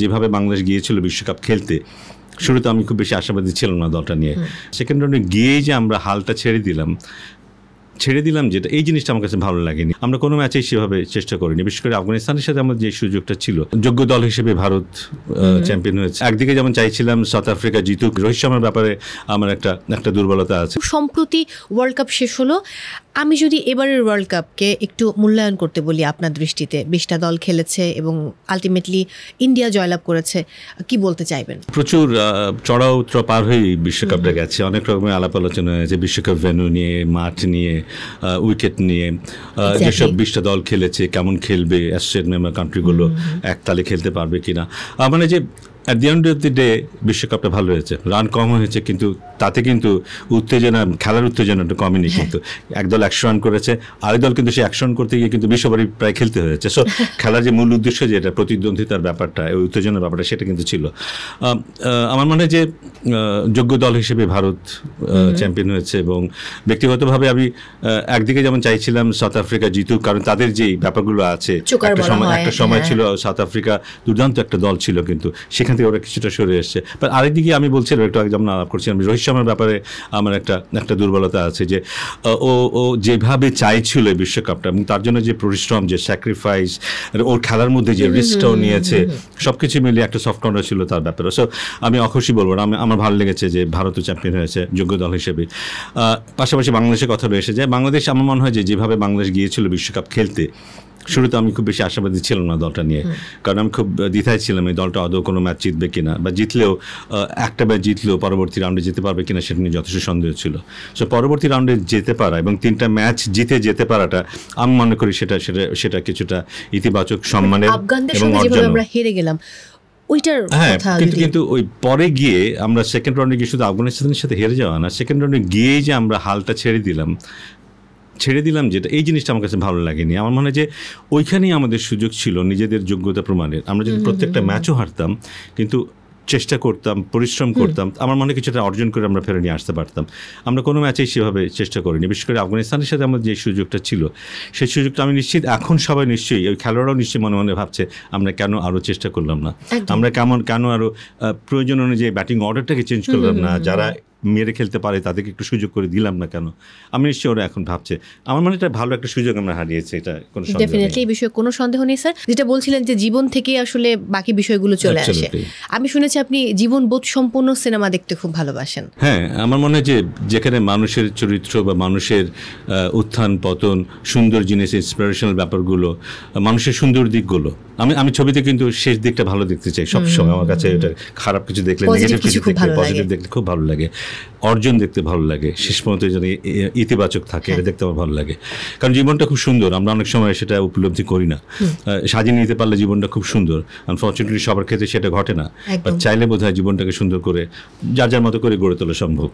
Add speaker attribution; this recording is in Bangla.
Speaker 1: যেভাবে বাংলাদেশ গিয়েছিল বিশ্বকাপ খেলতে, শুরুতে আমি খুব বেশি আশাবাদী ছিলাম না দলটা নিয়ে। সেকেন্ড রাউন্ডে গিয়েই যে আমরা হালটা ছেড়ে দিলাম যেটা, এই জিনিসটা আমার কাছে ভালো লাগেনি। আমরা কোনো ম্যাচেই সেভাবে চেষ্টা করিনি, বিশেষ করে আফগানিস্তানের সাথে আমাদের যে সুযোগটা ছিল, যোগ্য দল হিসেবে ভারত চ্যাম্পিয়ন হয়েছে। একদিকে যেমন চাইছিলাম সাউথ আফ্রিকা জিতুক, রোহিত শর্মার ব্যাপারে আমার একটা দুর্বলতা আছে।
Speaker 2: সম্প্রতি ওয়ার্ল্ড কাপ শেষ হলো, আমি যদি এবারের ওয়ার্ল্ড কাপকে একটু মূল্যায়ন করতে বলি আপনার দৃষ্টিতে, 20টা দল খেলেছে এবং আলটিমেটলি ইন্ডিয়া জয়লাভ করেছে, কি বলতে চাইবেন?
Speaker 1: প্রচুর চড়া উতরা পার হয়ে বিশ্বকাপটা গেছে, অনেক রকমের আলাপ আলোচনা হয়েছে বিশ্বকাপ ভেন্যু নিয়ে, মাঠ নিয়ে, উইকেট নিয়ে, যেসব 20টা দল খেলেছে কেমন খেলবে, অ্যাসোসিয়েট মেম্বার কান্ট্রিগুলো একতালে খেলতে পারবে কিনা। মানে যে at the end of the day বিশ্বকাপটা ভালো হয়েছে, রান কম হয়েছে, কিন্তু তাতে কিন্তু খেলার উত্তেজনাটা কমেনি। কিন্তু একদল 100 রান করেছে, আরেক দল কিন্তু সে 100 রান করতে গিয়ে কিন্তু 20 ওভারই প্রায় খেলতে হয়েছে। সো খেলার যে মূল উদ্দেশ্য, যেটা প্রতিদ্বন্দ্বিতার ব্যাপারটা, ওই উত্তেজনার ব্যাপারটা, সেটা কিন্তু ছিল। আমার মনে হয় যে যোগ্য দল হিসেবে ভারত চ্যাম্পিয়ন হয়েছে, এবং ব্যক্তিগতভাবে আমি একদিকে যেমন চাইছিলাম সাউথ আফ্রিকা জিতুক, কারণ তাদের যে ব্যাপারগুলো আছে, একটা সময় ছিল সাউথ আফ্রিকা দুর্দান্ত একটা দল ছিল, কিন্তু সেখান থেকে ওরা কিছুটা সরে এসছে। বাট আরেকদিকে আমি বলছিলাম, একটু আগে যেমন আলাপ করছিলাম, রোহিত শর্মার ব্যাপারে আমার একটা দুর্বলতা আছে, যে ও যেভাবে চাইছিল বিশ্বকাপটা, এবং তার জন্য যে পরিশ্রম, যে স্যাক্রিফাইস, ওর খেলার মধ্যে যে রিস্কটাও নিয়েছে, সবকিছু মিলিয়ে একটা সফট কর্নার ছিল তার ব্যাপারে। সো আমি অখুশি বলবো না, আমার ভালো লেগেছে যে ভারতও চ্যাম্পিয়ন হয়েছে যোগ্য দল হিসেবে। পাশাপাশি বাংলাদেশের কথা রয়েছে, যে বাংলাদেশ, আমার মনে হয় যে যেভাবে বাংলাদেশ গিয়েছিল বিশ্বকাপ খেলতে, শুরুতে আমি খুব বেশি আশাবাদী ছিলাম না দলটা নিয়ে, কারণ আমি খুব দ্বিধায় ছিলাম এই দলটা আদৌ কোনো ম্যাচ জিতবে কিনা, বা জিতলেও একটা ম্যাচ জিতলেও পরবর্তী রাউন্ডে যেতে পারবে কিনা সেটা নিয়ে যথেষ্ট সন্দেহ ছিল। সো পরবর্তী রাউন্ডে যেতে পারা এবং 3টা ম্যাচ জিতে যেতে পারাটা আমি মনে করি সেটা কিছুটা ইতিবাচক সম্মানের এবং অর্জন।
Speaker 2: আমরা হেরে গেলাম
Speaker 1: কিন্তু ওই পরে গিয়ে আমরা সেকেন্ড রাউন্ডে গিয়ে শুধু আফগানিস্তানের সাথে হেরে যাওয়া না, সেকেন্ড রাউন্ডে গিয়েই যে আমরা হালটা ছেড়ে দিলাম যেটা, এই জিনিসটা আমার কাছে ভালো লাগেনি। আমার মনে হয় যে ওইখানেই আমাদের সুযোগ ছিল নিজেদের যোগ্যতা প্রমাণের। আমরা যদি প্রত্যেকটা ম্যাচও হারতাম, কিন্তু চেষ্টা করতাম, পরিশ্রম করতাম, আমার মনে কিছুটা অর্জন করে আমরা ফেরে নিয়ে আসতে পারতাম। আমরা কোনো ম্যাচেই সেভাবে চেষ্টা করিনি, বিশেষ করে আফগানিস্তানের সাথে আমাদের যে সুযোগটা ছিল, সেই সুযোগটা আমি নিশ্চিত এখন সবাই নিশ্চয়ই, ওই খেলোয়াড়রাও নিশ্চয়ই মনে মনে ভাবছে আমরা কেন আরও চেষ্টা করলাম না, আমরা কেন আরও প্রয়োজন অনুযায়ী ব্যাটিং অর্ডারটাকে চেঞ্জ করলাম না, যারা মেরে খেলতে পারে তাদেরকে একটু সুযোগ করে দিলাম না কেন। আমি নিশ্চয়ই ওরা এখন ভাবছে, আমার মনে এটা ভালো একটা সুযোগ আমরা হারিয়েছি, এটা কোনো সন্দেহ নেই।
Speaker 2: ডেফিনেটলি এই বিষয়ে কোনো সন্দেহ নেই স্যার। যেটা বলছিলেন যে জীবন থেকে আসলে বাকি বিষয়গুলো চলে আসে, আমি শুনেছি আপনি জীবন বোধ সম্পন্ন সিনেমা দেখতে খুব ভালোবাসেন।
Speaker 1: হ্যাঁ, আমার মনে হয় যে যেখানে মানুষের চরিত্র বা মানুষের উত্থান পতন, সুন্দর জিনিস, ইন্সপিরেশনাল ব্যাপারগুলো, মানুষের সুন্দর দিকগুলো, আমি ছবিতে কিন্তু শেষ দিকটা ভালো দেখতে চাই সবসময়। আমার কাছে এটা খারাপ কিছু দেখলে, নেগেটিভ কিছু দেখলে, পজিটিভ দেখলে খুব ভালো লাগে, অর্জন দেখতে ভালো লাগে, শেষ পর্যন্ত যেন ইতিবাচক থাকে, এটা দেখতে আমার ভালো লাগে। কারণ জীবনটা খুব সুন্দর, আমরা অনেক সময় সেটা উপলব্ধি করি না। সাজিয়ে নিতে পারলে জীবনটা খুব সুন্দর, আনফর্চুনেটলি সবার ক্ষেত্রে সেটা ঘটে না। চাইলে বোধহয় জীবনটাকে সুন্দর করে যার যার মতো করে গড়ে তোলা সম্ভব।